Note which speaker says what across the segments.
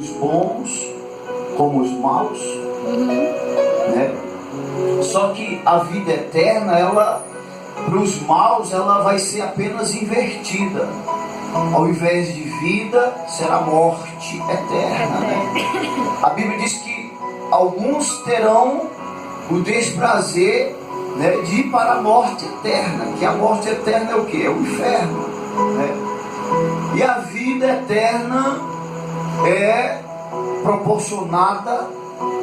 Speaker 1: os bons como os maus, né? Só que a vida eterna, ela, para os maus, ela vai ser apenas invertida. Ao invés de vida, será morte eterna, né? A Bíblia diz que alguns terão o desprazer, né, de ir para a morte eterna. Que a morte eterna é o que? É o inferno, né? E a vida eterna é proporcionada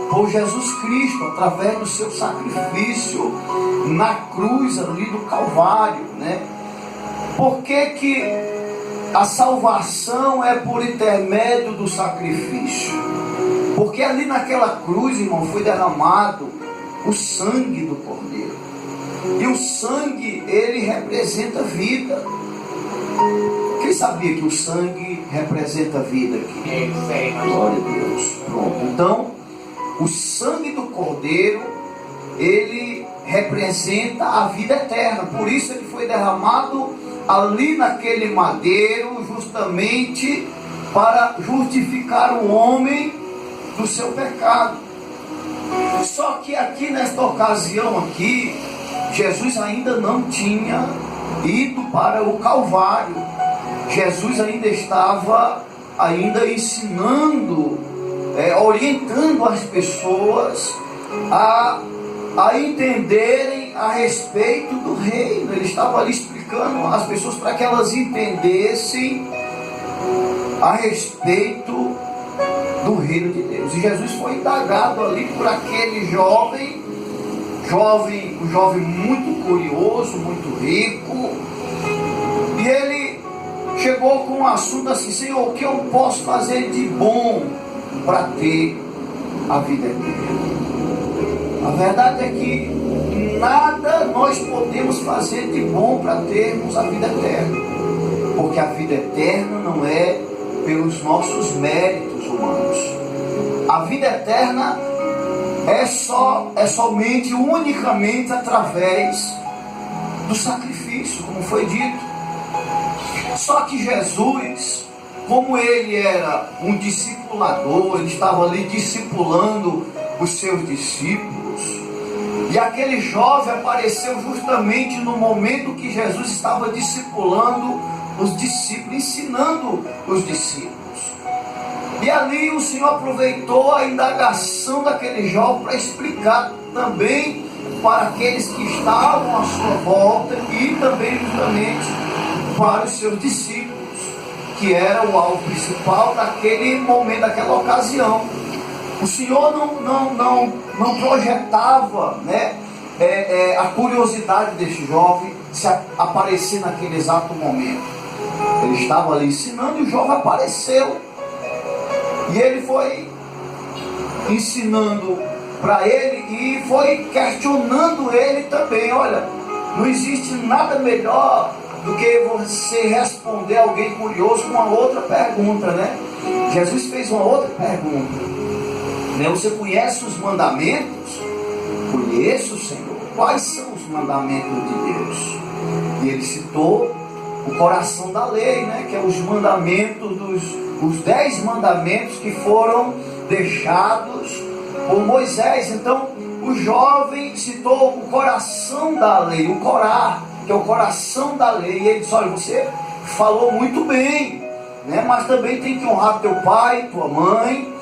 Speaker 1: por Jesus Cristo, através do seu sacrifício na cruz ali do Calvário, né? Por que a salvação é por intermédio do sacrifício? Porque ali naquela cruz, irmão, foi derramado o sangue do Cordeiro. E o sangue, ele representa vida. Quem sabia que o sangue representa vida aqui? Glória a Deus. Pronto. Então, o sangue do Cordeiro, ele representa a vida eterna. Por isso ele foi derramado ali naquele madeiro, justamente para justificar o homem do seu pecado. Só que aqui nesta ocasião aqui, Jesus ainda não tinha ido para o Calvário. Jesus ainda estava ensinando, orientando as pessoas a entenderem a respeito do reino. Ele estava ali explicando às pessoas para que elas entendessem a respeito do reino de Deus. E Jesus foi indagado ali por aquele jovem muito curioso, muito rico. E ele chegou com um assunto assim: Senhor, o que eu posso fazer de bom para ter a vida eterna? A verdade é que nada nós podemos fazer de bom para termos a vida eterna, porque a vida eterna não é pelos nossos méritos humanos. A vida eterna é somente, unicamente através do sacrifício, como foi dito. Só que Jesus, como ele era um discipulador, ele estava ali discipulando os seus discípulos, e aquele jovem apareceu justamente no momento que Jesus estava discipulando os discípulos, ensinando os discípulos. E ali o Senhor aproveitou a indagação daquele jovem para explicar também para aqueles que estavam à sua volta e também justamente para os seus discípulos, que era o alvo principal daquele momento, daquela ocasião. O Senhor não projetava, né, a curiosidade deste jovem se aparecer naquele exato momento. Ele estava ali ensinando e o jovem apareceu. E ele foi ensinando para ele e foi questionando ele também. Olha, não existe nada melhor do que você responder alguém curioso com uma outra pergunta, né? Jesus fez uma outra pergunta, né? Você conhece os mandamentos? Conheço, Senhor. Quais são os mandamentos de Deus? E ele citou o coração da lei, né? Que é os mandamentos os 10 mandamentos que foram deixados por Moisés. Então o jovem citou o coração da lei, o Corá, que é o coração da lei. E ele disse: olha, você falou muito bem, né? Mas também tem que honrar teu pai, tua mãe,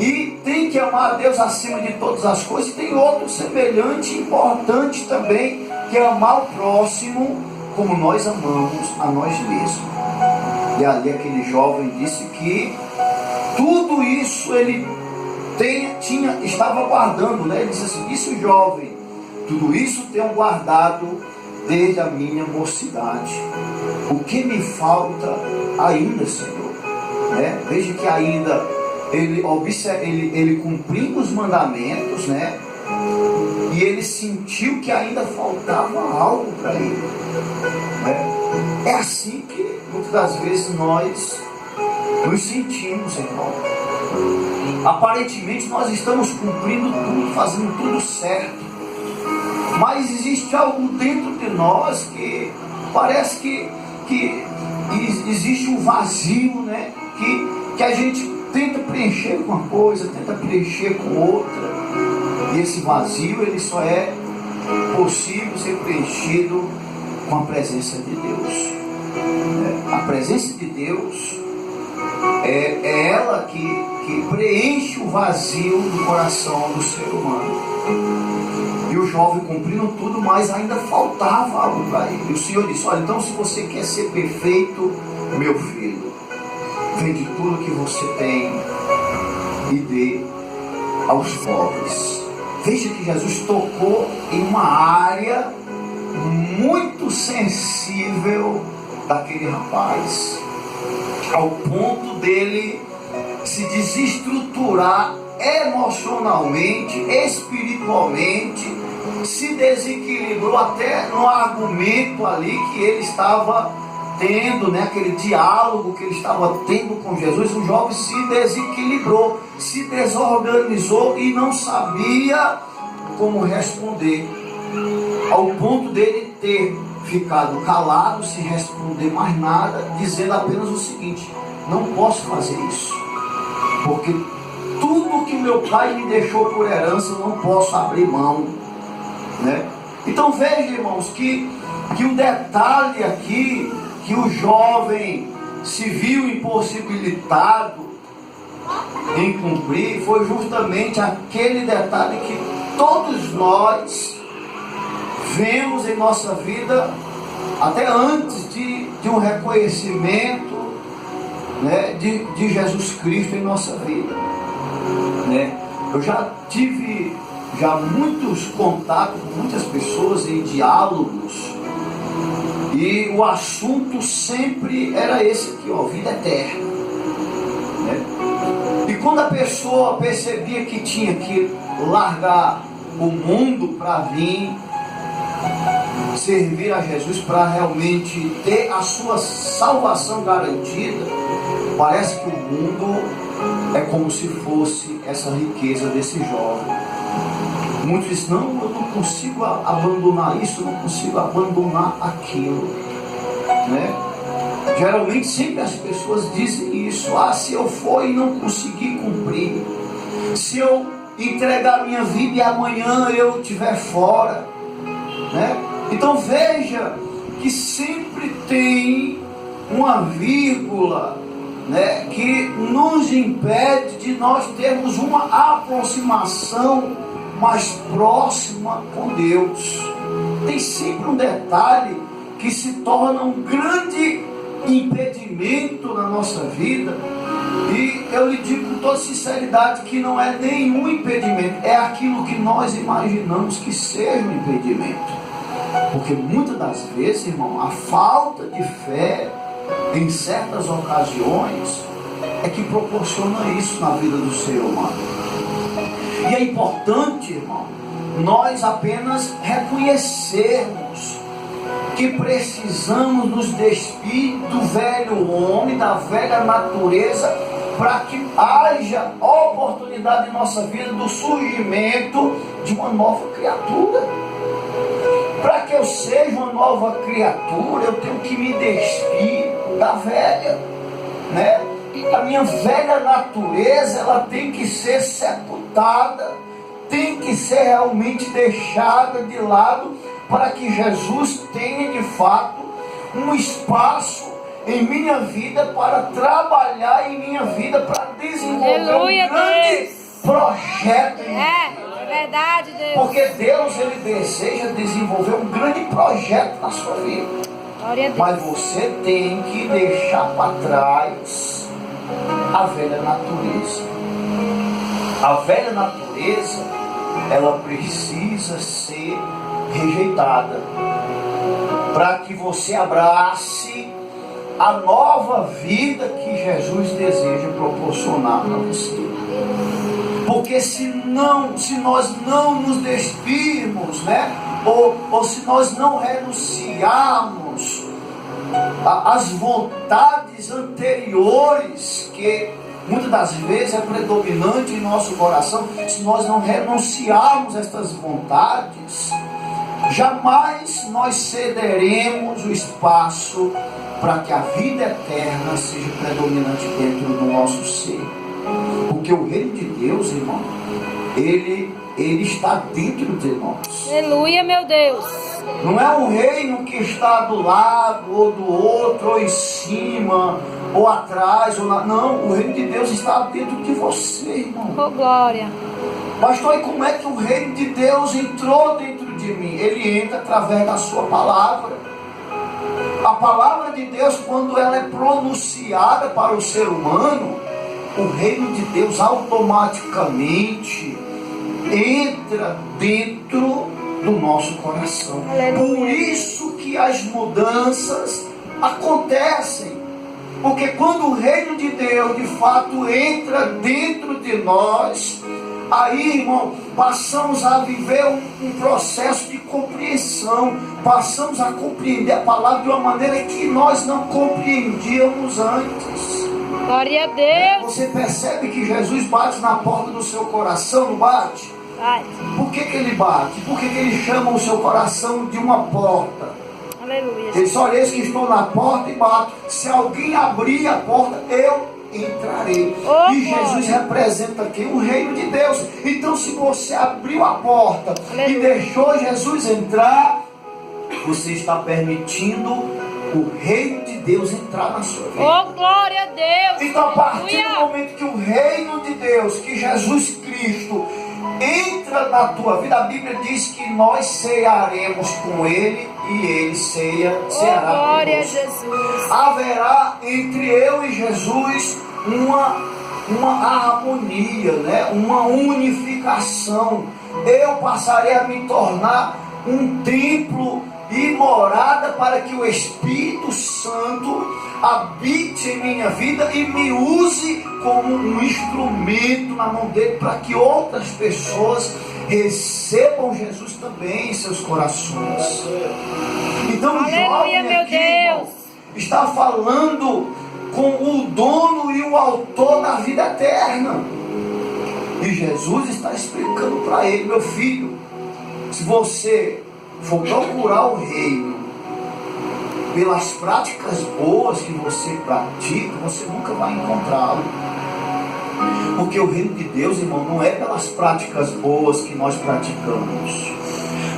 Speaker 1: e tem que amar a Deus acima de todas as coisas. E tem outro semelhante, importante também, que é amar o próximo como nós amamos a nós mesmos. E ali aquele jovem disse que tudo isso ele estava guardando, né? Ele disse assim: disse o jovem, tudo isso tenho guardado desde a minha mocidade. O que me falta ainda, Senhor? Né? Veja que ainda ele cumprindo os mandamentos, né? E ele sentiu que ainda faltava algo para ele, né? É assim que muitas das vezes nós nos sentimos, irmão. Aparentemente nós estamos cumprindo tudo, fazendo tudo certo, mas existe algo dentro de nós que parece que existe um vazio, né? Que a gente tenta preencher com uma coisa, tenta preencher com outra. E esse vazio, ele só é possível ser preenchido com a presença de Deus. A presença de Deus é ela que preenche o vazio do coração do ser humano. E o jovem cumprindo tudo, mas ainda faltava algo para ele. E o Senhor disse: olha, então se você quer ser perfeito, meu filho, vende tudo que você tem e dê aos pobres. Veja que Jesus tocou em uma área muito sensível daquele rapaz, ao ponto dele se desestruturar emocionalmente, espiritualmente, se desequilibrou até no argumento ali que ele estava tendo, né, aquele diálogo que ele estava tendo com Jesus. O jovem se desequilibrou, se desorganizou e não sabia como responder, ao ponto dele ter ficado calado, sem responder mais nada, dizendo apenas o seguinte: não posso fazer isso, porque tudo que o meu pai me deixou por herança eu não posso abrir mão, né? Então veja, irmãos, que um detalhe aqui, que o jovem se viu impossibilitado em cumprir, foi justamente aquele detalhe que todos nós vemos em nossa vida, até antes de um reconhecimento, né, de Jesus Cristo em nossa vida, né? Eu já tive muitos contatos com muitas pessoas em diálogos, e o assunto sempre era esse aqui, ó, vida eterna, né? E quando a pessoa percebia que tinha que largar o mundo para vir servir a Jesus, para realmente ter a sua salvação garantida, parece que o mundo é como se fosse essa riqueza desse jovem. Muitos dizem: não, eu não consigo abandonar isso, eu não consigo abandonar aquilo, né? Geralmente sempre as pessoas dizem isso: ah, se eu for e não conseguir cumprir, se eu entregar minha vida e amanhã eu estiver fora, né? Então veja que sempre tem uma vírgula, né, que nos impede de nós termos uma aproximação mais próxima com Deus. Tem sempre um detalhe que se torna um grande impedimento na nossa vida, e eu lhe digo com toda sinceridade que não é nenhum impedimento, é aquilo que nós imaginamos que seja um impedimento. Porque muitas das vezes, irmão, a falta de fé em certas ocasiões é que proporciona isso na vida do ser humano. E é importante, irmão, nós apenas reconhecermos que precisamos nos despir do velho homem, da velha natureza, para que haja oportunidade em nossa vida do surgimento de uma nova criatura. Para que eu seja uma nova criatura, eu tenho que me despir da velha, né? A minha velha natureza, ela tem que ser sepultada, tem que ser realmente deixada de lado, para que Jesus tenha de fato um espaço em minha vida para trabalhar em minha vida, para desenvolver um grande projeto em minha vida.
Speaker 2: Verdade, Deus.
Speaker 1: Porque Deus, ele deseja desenvolver um grande projeto na sua vida.
Speaker 2: Glória a Deus.
Speaker 1: Mas você tem que deixar para trás a velha natureza. A velha natureza, ela precisa ser rejeitada, para que você abrace a nova vida que Jesus deseja proporcionar para você. Porque se nós não nos despirmos, né? Ou se nós não renunciarmos às vontades anteriores, que muitas das vezes é predominante em nosso coração, se nós não renunciarmos a estas vontades, jamais nós cederemos o espaço para que a vida eterna seja predominante dentro do nosso ser. Porque o reino de Deus, irmão, ele está dentro de nós.
Speaker 2: Aleluia, meu Deus.
Speaker 1: Não é um reino que está do lado, ou do outro, ou em cima, ou atrás, ou na... Não, o reino de Deus está dentro de você, irmão.
Speaker 2: Oh, glória.
Speaker 1: Pastor, e como é que o reino de Deus entrou dentro de mim? Ele entra através da sua palavra. A palavra de Deus, quando ela é pronunciada para o ser humano, o reino de Deus automaticamente entra dentro do nosso coração.
Speaker 2: Aleluia.
Speaker 1: Por isso que as mudanças acontecem. Porque quando o reino de Deus de fato entra dentro de nós, aí, irmão, passamos a viver um processo de compreensão. Passamos a compreender a palavra de uma maneira que nós não compreendíamos antes.
Speaker 2: Glória a Deus.
Speaker 1: Você percebe que Jesus bate na porta do seu coração, não bate?
Speaker 2: Vai.
Speaker 1: Por que ele bate? Por que ele chama o seu coração de uma porta?
Speaker 2: Aleluia.
Speaker 1: Ele diz: olha, eis que estou na porta e bato. Se alguém abrir a porta, eu entrarei.
Speaker 2: Oh,
Speaker 1: e Jesus
Speaker 2: glória.
Speaker 1: representa aqui o reino de Deus. Então, se você abriu a porta
Speaker 2: Aleluia.
Speaker 1: e deixou Jesus entrar, você está permitindo o reino de Deus entrar na sua vida.
Speaker 2: Oh, glória a Deus.
Speaker 1: Então, a partir do
Speaker 2: Aleluia.
Speaker 1: momento que o reino de Deus, que Jesus Cristo entra na tua vida, a Bíblia diz que nós cearemos com Ele e Ele ceará
Speaker 2: Oh, glória a
Speaker 1: conosco.
Speaker 2: Jesus.
Speaker 1: Haverá entre eu e Jesus uma harmonia, né? Uma unificação. Eu passarei a me tornar um templo e morada para que o Espírito Santo habite em minha vida e me use como um instrumento na mão dele, para que outras pessoas recebam Jesus também em seus corações. Então o
Speaker 2: Aleluia,
Speaker 1: jovem
Speaker 2: meu
Speaker 1: aqui, irmão,
Speaker 2: Deus.
Speaker 1: está falando com o dono e o autor da vida eterna. E Jesus está explicando para ele: meu filho, se você for procurar o reino pelas práticas boas que você pratica, você nunca vai encontrá-lo. Porque o reino de Deus, irmão, não é pelas práticas boas que nós praticamos.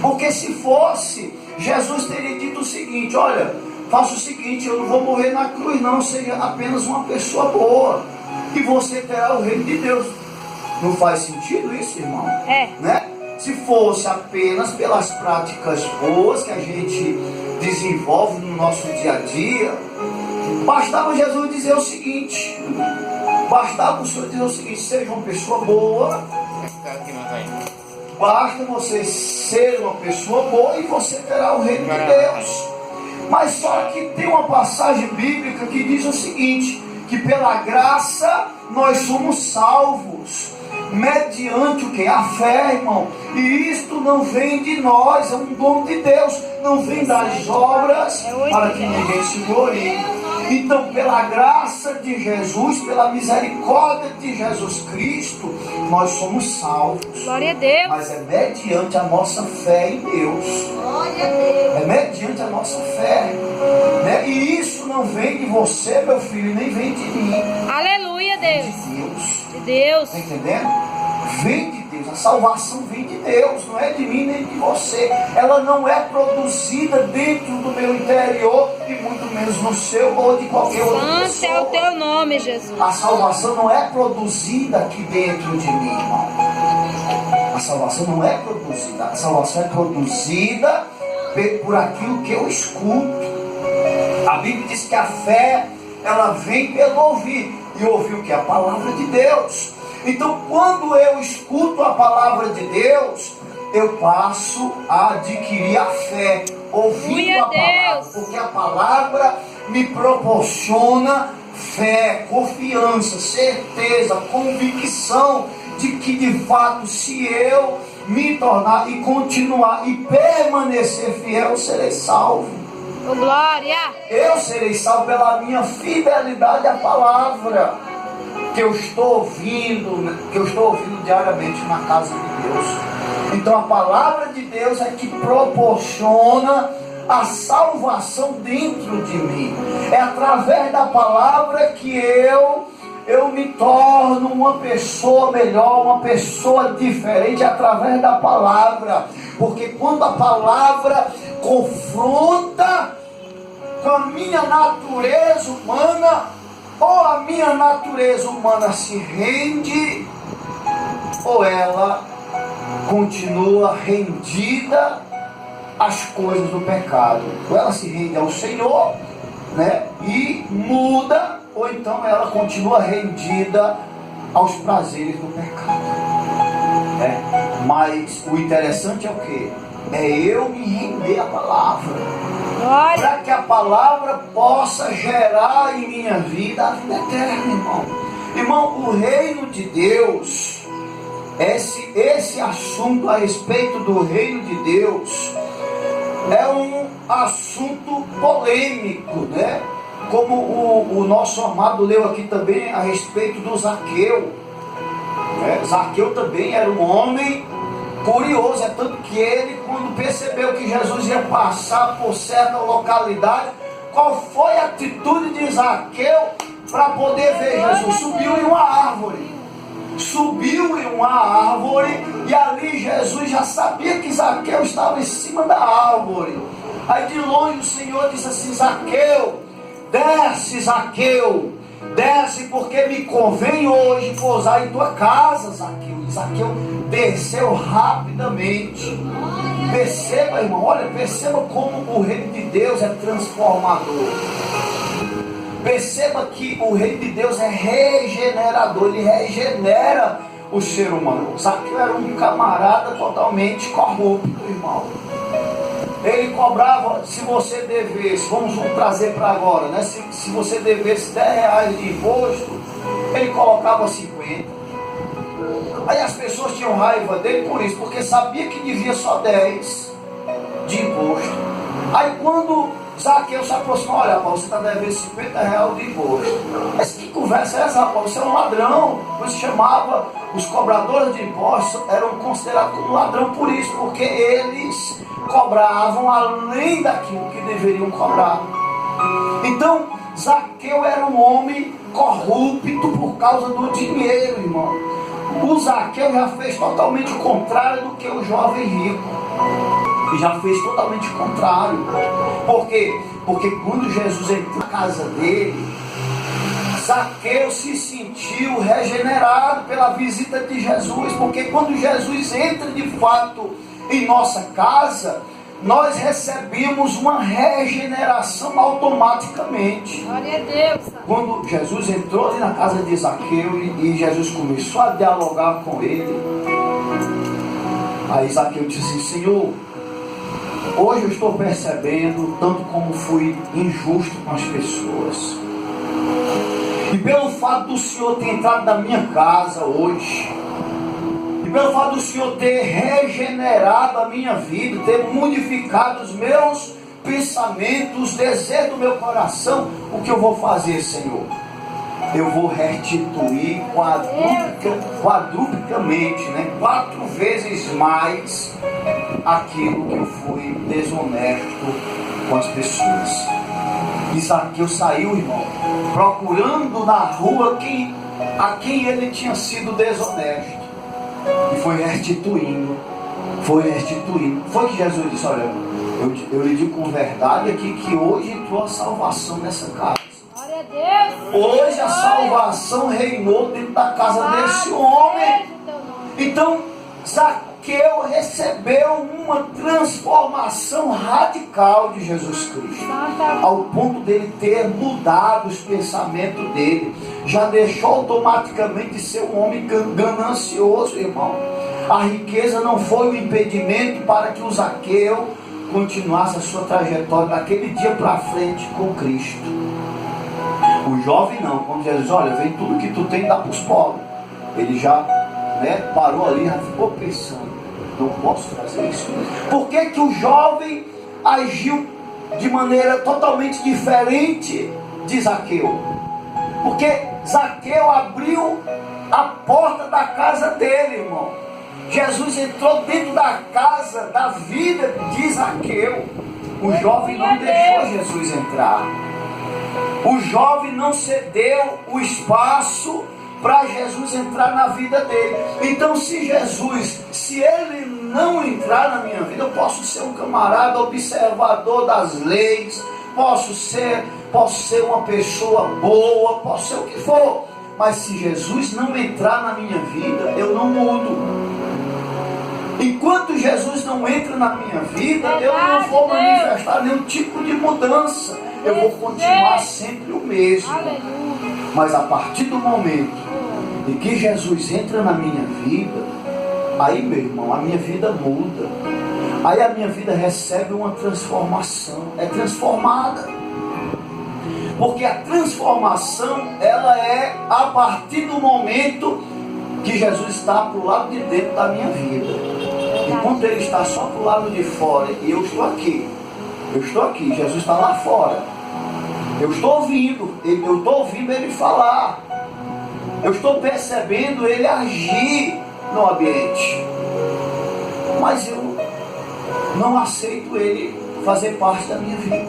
Speaker 1: Porque se fosse, Jesus teria dito o seguinte: olha, faça o seguinte, eu não vou morrer na cruz não, seja apenas uma pessoa boa, e você terá o reino de Deus. Não faz sentido isso, irmão? Né? Se fosse apenas pelas práticas boas que a gente desenvolve no nosso dia a dia, bastava Jesus dizer o seguinte: bastava o Senhor dizer o seguinte: seja uma pessoa boa, basta você ser uma pessoa boa e você terá o reino de Deus. Mas só que tem uma passagem bíblica que diz o seguinte: que pela graça nós somos salvos mediante o que? A fé, irmão. E isto não vem de nós, é um dom de Deus, não vem das obras, para que ninguém se glorie. Então, pela graça de Jesus, pela misericórdia de Jesus Cristo, nós somos salvos.
Speaker 2: Glória a Deus.
Speaker 1: Mas é mediante a nossa fé em Deus.
Speaker 2: Glória a Deus.
Speaker 1: É mediante a nossa fé, né? E isso não vem de você, meu filho, nem vem de mim.
Speaker 2: Aleluia, Deus.
Speaker 1: De Deus.
Speaker 2: De Deus.
Speaker 1: Está entendendo? Vem de Deus. A salvação vem de Deus, não é de mim nem de você. Ela não é produzida dentro do meu interior e muito menos no seu ou de qualquer outra
Speaker 2: Santo
Speaker 1: pessoa.
Speaker 2: é o teu nome, Jesus.
Speaker 1: A salvação não é produzida aqui dentro de mim, irmão. A salvação não é produzida. A salvação é produzida por aquilo que eu escuto. A Bíblia diz que a fé, ela vem pelo ouvir. E ouvir o que? A palavra de Deus. Então, quando eu escuto a palavra de Deus, eu passo a adquirir a fé, ouvindo a palavra, porque a palavra me proporciona fé, confiança, certeza, convicção de que de fato, se eu me tornar e continuar e permanecer fiel, eu serei salvo.
Speaker 2: Oh, glória.
Speaker 1: Eu serei salvo pela minha fidelidade à palavra que eu estou ouvindo diariamente na casa de Deus. Então a palavra de Deus é que proporciona a salvação dentro de mim. É através da palavra que eu eu me torno uma pessoa melhor, uma pessoa diferente através da palavra. Porque quando a palavra confronta com a minha natureza humana, ou a minha natureza humana se rende, ou ela continua rendida às coisas do pecado. Ou ela se rende ao Senhor, né, e muda, ou então ela continua rendida aos prazeres do pecado. Mas o interessante é o quê? É eu me render à palavra, para que a palavra possa gerar em minha vida a vida eterna, irmão. Irmão, o reino de Deus, esse assunto a respeito do reino de Deus é um assunto polêmico, né? Como o nosso amado leu aqui também a respeito do Zaqueu. Zaqueu também era um homem curioso, é tanto que ele, quando percebeu que Jesus ia passar por certa localidade, qual foi a atitude de Zaqueu para poder ver Jesus? Subiu em uma árvore. Subiu em uma árvore, e ali Jesus já sabia que Zaqueu estava em cima da árvore. Aí de longe o Senhor disse assim: Zaqueu, desce, Zaqueu, desce, porque me convém hoje pousar em tua casa, Zaqueu. E Zaqueu desceu rapidamente. Perceba, irmão, olha, perceba como o reino de Deus é transformador. Perceba que o reino de Deus é regenerador, ele regenera o ser humano. Zaqueu era um camarada totalmente corrupto, irmão. Ele cobrava, se você devesse, vamos trazer para agora, né? Se você devesse R$10 de imposto, ele colocava 50. Aí as pessoas tinham raiva dele por isso, porque sabia que devia só 10 de imposto. Aí quando Zaqueu se aproximou: olha, rapaz, você está devendo R$50 de imposto. Mas que conversa é essa, rapaz? Você é um ladrão. Você chamava, os cobradores de impostos eram considerados como ladrão por isso, porque eles cobravam além daquilo que deveriam cobrar. Então Zaqueu era um homem corrupto por causa do dinheiro, irmão. O Zaqueu já fez totalmente o contrário do que o jovem rico. E já fez totalmente o contrário. Por quê? Porque quando Jesus entrou na casa dele, Zaqueu se sentiu regenerado pela visita de Jesus. Porque quando Jesus entra de fato em nossa casa, nós recebemos uma regeneração automaticamente.
Speaker 2: Glória a Deus.
Speaker 1: Quando Jesus entrou ali na casa de Zaqueu e Jesus começou a dialogar com ele, aí Zaqueu disse assim: Senhor, hoje eu estou percebendo tanto como fui injusto com as pessoas, e pelo fato do Senhor ter entrado na minha casa hoje, e pelo fato do Senhor ter regenerado a minha vida, ter modificado os meus pensamentos, os desejos do meu coração, o que eu vou fazer, Senhor? Eu vou restituir quadruplicamente, né? 4 vezes mais aquilo que eu fui desonesto com as pessoas. E Zaqueu saiu, irmão, procurando na rua a quem ele tinha sido desonesto, e foi restituindo. Foi que Jesus disse: olha, eu lhe digo com verdade aqui que hoje entrou a salvação nessa casa.
Speaker 2: Glória a Deus.
Speaker 1: Hoje a salvação reinou dentro da casa desse homem. Então Zaqueu recebeu uma transformação radical de Jesus Cristo, ao ponto dele ter mudado os pensamentos dele. Já deixou automaticamente de ser um homem ganancioso, irmão. A riqueza não foi um impedimento para que o Zaqueu continuasse a sua trajetória daquele dia para frente com Cristo. O jovem não, quando Jesus: olha, vem tudo que tu tem, dá para os pobres. Ele já parou ali, já ficou pensando: não posso fazer isso. Por que que o jovem agiu de maneira totalmente diferente de Zaqueu? Porque Zaqueu abriu a porta da casa dele, irmão. Jesus entrou dentro da casa, da vida de Zaqueu. O jovem não deixou Jesus entrar. O jovem não cedeu o espaço para Jesus entrar na vida dele. Então, se ele não entrar na minha vida, eu posso ser um camarada observador das leis, posso ser uma pessoa boa, posso ser o que for, mas se Jesus não entrar na minha vida, eu não mudo. Enquanto Jesus não entra na minha vida, eu não vou manifestar nenhum tipo de mudança. Eu vou continuar sempre o mesmo. Mas a partir do momento em que Jesus entra na minha vida, aí, meu irmão, a minha vida muda. Aí a minha vida recebe uma transformação. É transformada. Porque a transformação, ela é a partir do momento que Jesus está para o lado de dentro da minha vida. Enquanto ele está só para o lado de fora e eu estou aqui, Jesus está lá fora. Eu estou ouvindo ele falar. Eu estou percebendo ele agir no ambiente. Mas eu não aceito ele fazer parte da minha vida.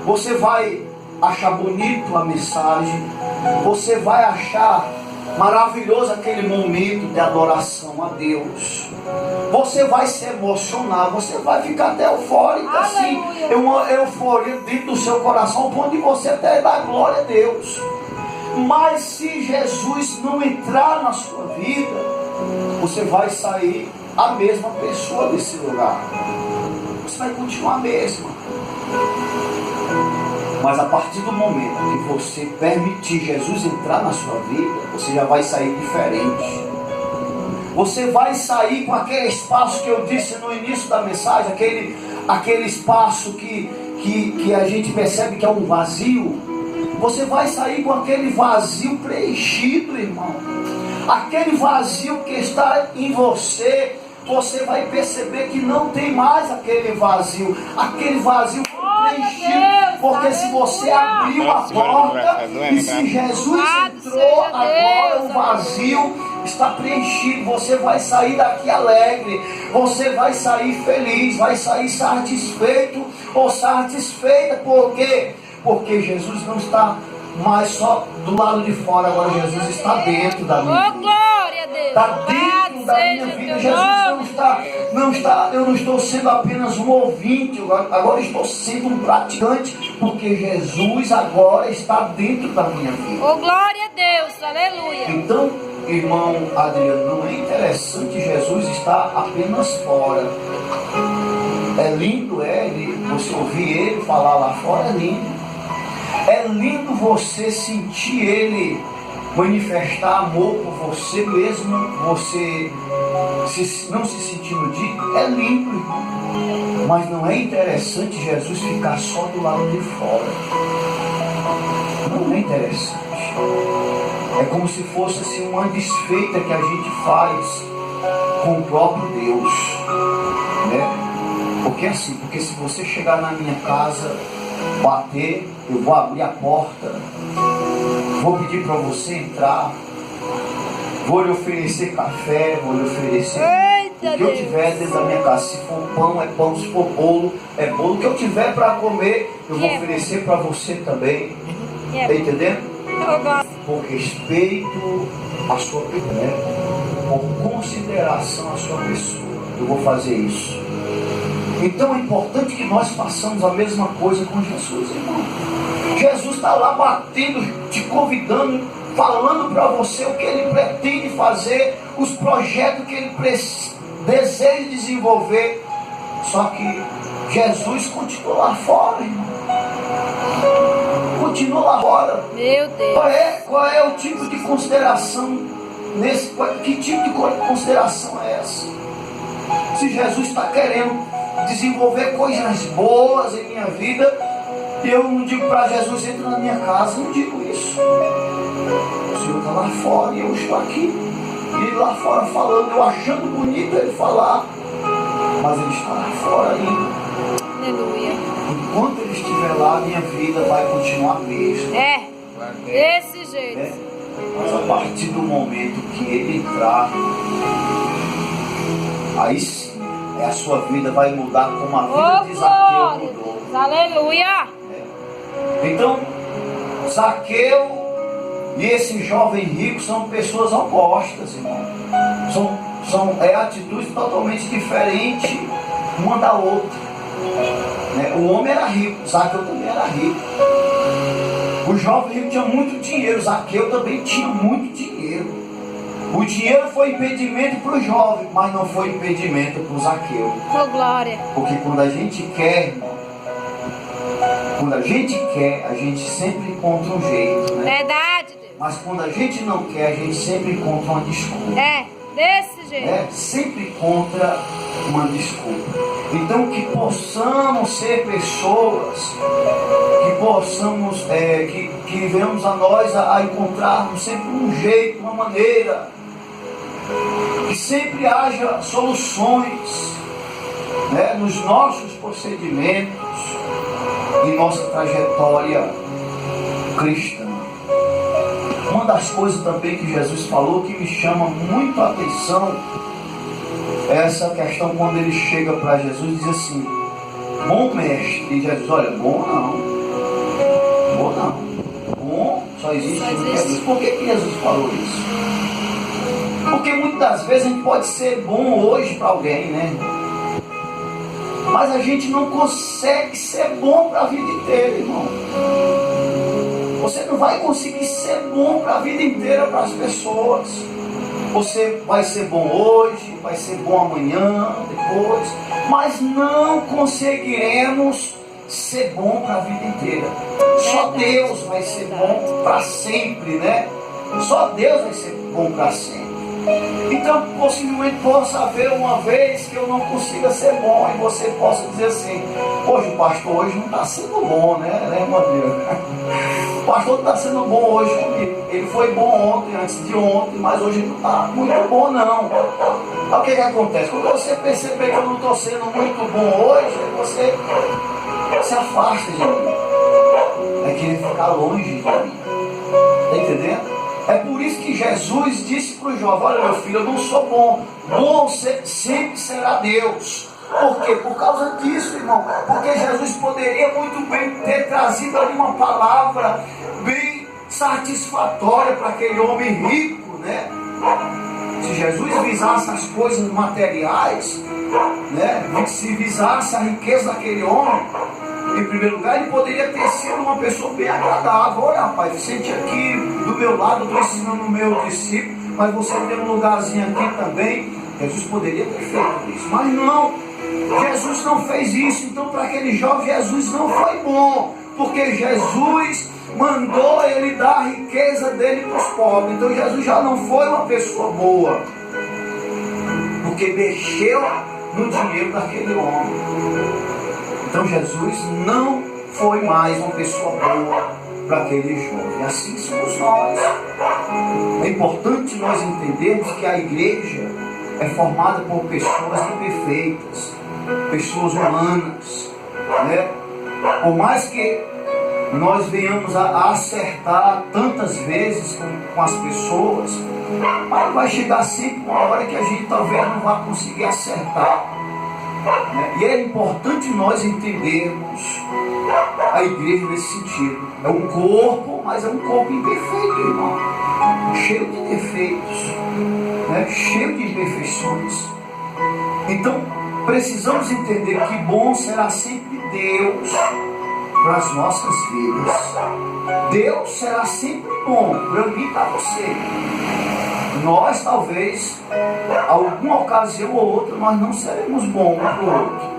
Speaker 1: Você vai achar bonito a mensagem, você vai achar maravilhoso aquele momento de adoração a Deus. Você vai se emocionar, você vai ficar até eufórico, assim, uma euforia dentro do seu coração, onde você até dá glória a Deus. Mas se Jesus não entrar na sua vida, você vai sair a mesma pessoa desse lugar. Você vai continuar a mesma. Mas a partir do momento que você permitir Jesus entrar na sua vida, você já vai sair diferente. Você vai sair com aquele espaço que eu disse no início da mensagem, aquele espaço que a gente percebe que é um vazio. Você vai sair com aquele vazio preenchido, irmão. Aquele vazio que está em você, você vai perceber que não tem mais aquele vazio. Aquele vazio preenchido, porque se você abriu a porta e se Jesus entrou, agora o vazio está preenchido. Você vai sair daqui alegre, você vai sair feliz, vai sair satisfeito ou satisfeita. Por quê? Porque Jesus não está mais só do lado de fora, agora Jesus está dentro da minha vida. Está dentro da minha vida. Jesus não está, eu não estou sendo apenas um ouvinte, agora estou sendo um praticante, porque Jesus agora está dentro da minha vida.
Speaker 2: Oh, glória a Deus, aleluia.
Speaker 1: Então, irmão Adriano, não é interessante Jesus estar apenas fora. É lindo você ouvir ele falar lá fora, é lindo. É lindo você sentir ele manifestar amor por você mesmo, você não se sentindo digno. É lindo, irmão. Mas não é interessante Jesus ficar só do lado de fora. Não é interessante. É como se fosse assim, uma desfeita que a gente faz com o próprio Deus, né? Porque se você chegar na minha casa, bater, eu vou abrir a porta, vou pedir para você entrar, vou lhe oferecer café, vou lhe oferecer o que eu tiver dentro da minha casa. Se for pão, é pão; se for bolo, é bolo. O que eu tiver para comer, eu vou oferecer para você também. Está entendendo? Por respeito à sua pessoa, né? Por consideração à sua pessoa, eu vou fazer isso. Então é importante que nós façamos a mesma coisa com Jesus, irmão. Jesus está lá batendo, te convidando, falando para você o que ele pretende fazer, os projetos que ele deseja desenvolver. Só que Jesus continua lá fora, irmão. Continua lá fora.
Speaker 2: Meu Deus.
Speaker 1: Qual é o tipo de consideração que tipo de consideração é essa? Se Jesus está querendo desenvolver coisas boas em minha vida, e eu não digo para Jesus: entra na minha casa, eu não digo isso. O Senhor está lá fora e eu estou aqui, e ele lá fora falando, eu achando bonito ele falar, mas ele está lá fora ainda.
Speaker 2: Aleluia.
Speaker 1: Enquanto ele estiver lá, minha vida vai continuar a mesma.
Speaker 2: Desse jeito.
Speaker 1: Mas a partir do momento que ele entrar, aí sim, a sua vida vai mudar como a vida de Zaqueu mudou.
Speaker 2: Aleluia.
Speaker 1: Então, Zaqueu e esse jovem rico são pessoas opostas, irmão. São atitudes totalmente diferentes uma da outra. Né? O homem era rico, Zaqueu também era rico. O jovem rico tinha muito dinheiro, Zaqueu também tinha muito dinheiro. O dinheiro foi impedimento para o jovem, mas não foi impedimento para o Zaqueu.
Speaker 2: Oh, glória.
Speaker 1: Porque quando a gente quer, irmão, quando a gente quer, a gente sempre encontra um jeito, né?
Speaker 2: Verdade, Deus.
Speaker 1: Mas quando a gente não quer, a gente sempre encontra uma desculpa.
Speaker 2: Desse jeito.
Speaker 1: Sempre encontra uma desculpa. Então que possamos ser pessoas, que possamos, que venhamos a nós a encontrarmos sempre um jeito, uma maneira, que sempre haja soluções, né, nos nossos procedimentos, em nossa trajetória cristã. Uma das coisas também que Jesus falou que me chama muito a atenção é essa questão quando ele chega para Jesus e diz assim: bom mestre. E Jesus: olha, bom não, bom só existe um Jesus. Por que Jesus falou isso? Porque muitas das vezes a gente pode ser bom hoje para alguém, né? Mas a gente não consegue ser bom para a vida inteira, irmão. Você não vai conseguir ser bom para a vida inteira para as pessoas. Você vai ser bom hoje, vai ser bom amanhã, depois, mas não conseguiremos ser bom para a vida inteira. Só Deus vai ser bom para sempre, né? Só Deus vai ser bom para sempre. Então, possivelmente possa haver uma vez que eu não consiga ser bom e você possa dizer assim: hoje o pastor hoje não está sendo bom, né, irmão Deus? O pastor não está sendo bom hoje comigo. Ele foi bom ontem, antes de ontem, mas hoje não está muito bom, não. Então, o que acontece? Quando você perceber que eu não estou sendo muito bom hoje, você se afasta de mim. É querer ficar longe de mim. Está entendendo? É por isso que Jesus disse para o jovem: olha, meu filho, eu não sou bom. Bom sempre será Deus. Por quê? Por causa disso, irmão. Porque Jesus poderia muito bem ter trazido ali uma palavra bem satisfatória para aquele homem rico, né? Se Jesus visasse as coisas materiais, né? Se visasse a riqueza daquele homem, em primeiro lugar, ele poderia ter sido uma pessoa bem agradável. Olha, rapaz, sente aqui do meu lado, estou ensinando o meu discípulo, mas você tem um lugarzinho aqui também. Jesus poderia ter feito isso, mas não. Jesus não fez isso. Então, para aquele jovem, Jesus não foi bom, porque Jesus mandou ele dar a riqueza dele para os pobres. Então, Jesus já não foi uma pessoa boa, porque mexeu no dinheiro daquele homem. Então Jesus não foi mais uma pessoa boa para aquele jovem. Assim somos nós. É importante nós entendermos que a igreja é formada por pessoas imperfeitas, pessoas humanas, né? Por mais que nós venhamos a acertar tantas vezes com as pessoas, mas vai chegar sempre uma hora que a gente talvez não vá conseguir acertar. E é importante nós entendermos a igreja nesse sentido. É um corpo, mas é um corpo imperfeito, irmão. Cheio de defeitos, né? Cheio de imperfeições. Então, precisamos entender que bom será sempre Deus para as nossas vidas. Deus será sempre bom para mim e para você. Nós talvez, alguma ocasião ou outra, nós não seremos bons um para o outro.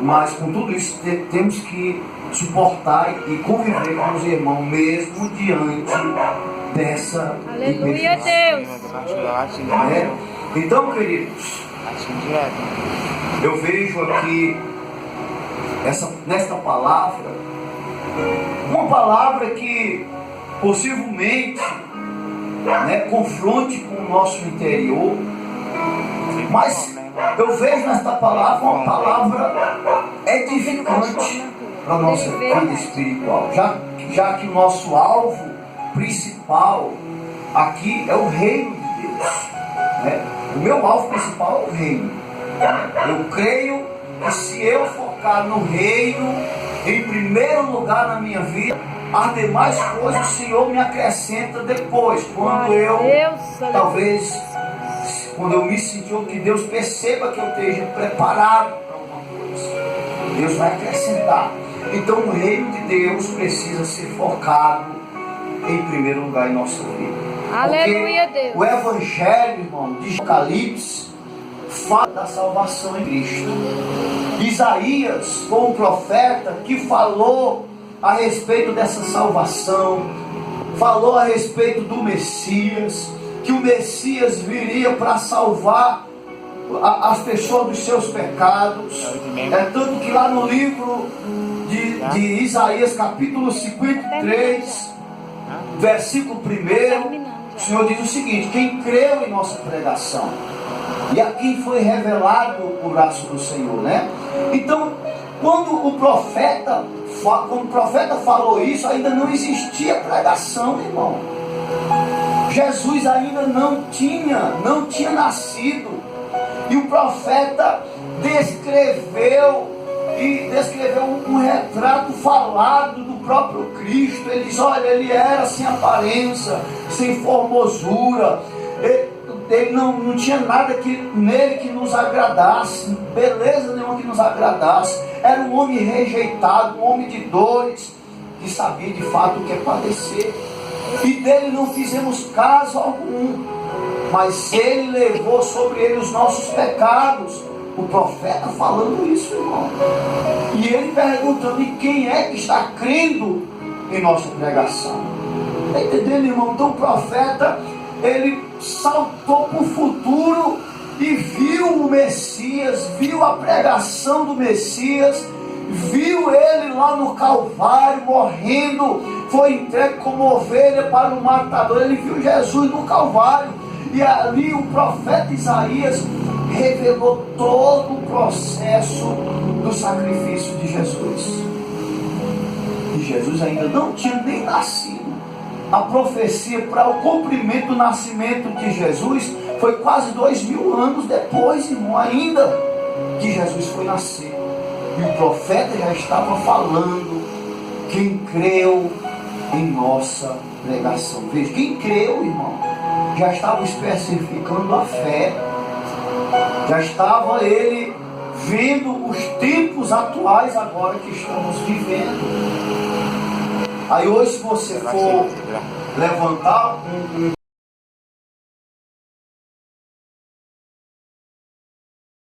Speaker 1: Mas com tudo isso temos que suportar e conviver com os irmãos mesmo diante dessa
Speaker 2: Aleluia, Deus.
Speaker 1: Então, queridos, eu vejo aqui nesta palavra uma palavra que possivelmente, né, confronte com o nosso interior, mas eu vejo nesta palavra uma palavra edificante para a nossa vida espiritual, já que o nosso alvo principal aqui é o reino de Deus, né? O meu alvo principal é o reino. Eu creio que se eu focar no reino, em primeiro lugar na minha vida. As demais coisas o Senhor me acrescenta depois, quando eu, talvez, quando eu me sentir, que Deus perceba que eu esteja preparado para alguma coisa, Deus vai acrescentar. Então o reino de Deus precisa ser focado em primeiro lugar em nossa vida.
Speaker 2: Aleluia, Deus.
Speaker 1: O Evangelho, irmão, de Apocalipse fala da salvação em Cristo. Isaías foi um profeta que falou a respeito dessa salvação, falou a respeito do Messias, que o Messias viria para salvar as pessoas dos seus pecados. É tanto que lá no livro de Isaías, capítulo 53, versículo 1, o Senhor diz o seguinte: quem creu em nossa pregação, e a quem foi revelado o braço do Senhor, né? Então, quando o profeta falou isso, ainda não existia pregação, irmão. Jesus ainda não tinha nascido. E o profeta descreveu um retrato falado do próprio Cristo. Ele diz: olha, ele era sem aparência, sem formosura, ele não tinha nada nele que nos agradasse, beleza nenhuma que nos agradasse. Era um homem rejeitado, um homem de dores, que sabia de fato o que é padecer, e dele não fizemos caso algum, mas ele levou sobre ele os nossos pecados. O profeta falando isso, irmão, e ele perguntando: e quem é que está crendo em nossa pregação? Está entendendo, irmão? Então o profeta, ele saltou para o futuro e viu o Messias, viu a pregação do Messias, viu ele lá no Calvário morrendo, foi entregue como ovelha para o matador. Ele viu Jesus no Calvário, e ali o profeta Isaías revelou todo o processo do sacrifício de Jesus. E Jesus ainda não tinha nem nascido. A profecia para o cumprimento do nascimento de Jesus foi quase 2000 anos depois, irmão, ainda que Jesus foi nascer. E o profeta já estava falando: quem creu em nossa pregação. Veja, quem creu, irmão, já estava especificando a fé. Já estava ele vendo os tempos atuais agora que estamos vivendo. Aí hoje, se você for levantar